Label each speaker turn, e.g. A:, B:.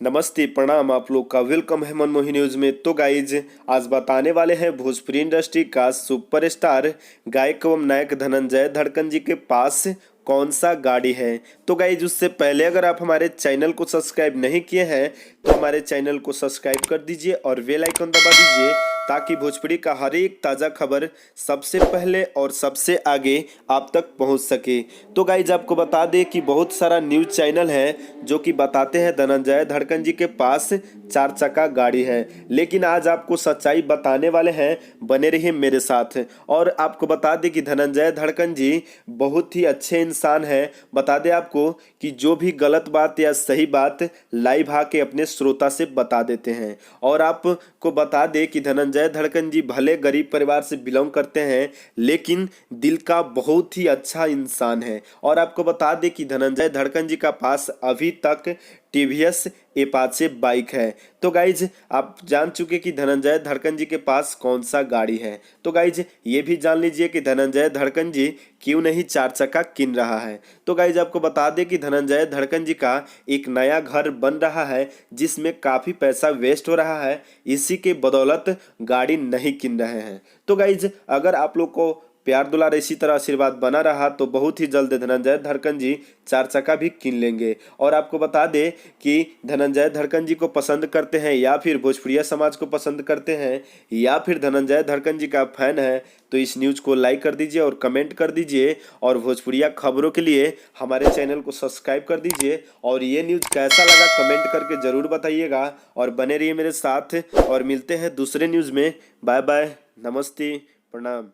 A: नमस्ते प्रणाम, आप लोग का वेलकम है मनमोही न्यूज में। तो गाइज आज बताने वाले हैं भोजपुरी इंडस्ट्री का सुपरस्टार गायक एवं नायक धनंजय धड़कन जी के पास कौन सा गाड़ी है। तो गाइज उससे पहले अगर आप हमारे चैनल को सब्सक्राइब नहीं किए हैं तो हमारे चैनल को सब्सक्राइब कर दीजिए और बेल आइकन दबा दीजिए ताकि भोजपुरी का हर एक ताज़ा खबर सबसे पहले और सबसे आगे आप तक पहुंच सके। तो गाइज आपको बता दें कि बहुत सारा न्यूज़ चैनल है जो कि बताते हैं धनंजय धड़कन जी के पास 4 चक्का गाड़ी है, लेकिन आज आपको सच्चाई बताने वाले हैं, बने रहिए मेरे साथ। और आपको बता दें कि धनंजय धड़कन जी बहुत ही अच्छे इंसान है। बता दें आपको कि जो भी गलत बात या सही बात लाइव आके अपने श्रोता से बता देते हैं। और आपको बता दें कि धनंजय धड़कन जी भले गरीब परिवार से बिलोंग करते हैं लेकिन दिल का बहुत ही अच्छा इंसान है। और आपको बता दें कि धनंजय धड़कन जी का पास अभी तक टीवीएस एपाचे बाइक है। तो गाइज आप जान चुके कि धनंजय धड़कन जी के पास कौन सा गाड़ी है। तो गाइज ये भी जान लीजिए कि धनंजय धड़कन जी क्यों नहीं 4 चक्का किन रहा है। तो गाइज आपको बता दें कि धनंजय धड़कन जी का एक नया घर बन रहा है जिसमें काफ़ी पैसा वेस्ट हो रहा है, इसी के बदौलत गाड़ी नहीं किन रहे हैं। तो गाइज अगर आप लोग को प्यार दुलार इसी तरह आशीर्वाद बना रहा तो बहुत ही जल्द धनंजय धड़कन जी 4 चक्का भी किन लेंगे। और आपको बता दें कि धनंजय धड़कन जी को पसंद करते हैं या फिर भोजपुरिया समाज को पसंद करते हैं या फिर धनंजय धड़कन जी का फैन है तो इस न्यूज़ को लाइक कर दीजिए और कमेंट कर दीजिए। और भोजपुरिया खबरों के लिए हमारे चैनल को सब्सक्राइब कर दीजिए। और ये न्यूज़ कैसा लगा कमेंट करके ज़रूर बताइएगा और बने रहिए मेरे साथ। और मिलते हैं दूसरे न्यूज़ में। बाय बाय, नमस्ते, प्रणाम।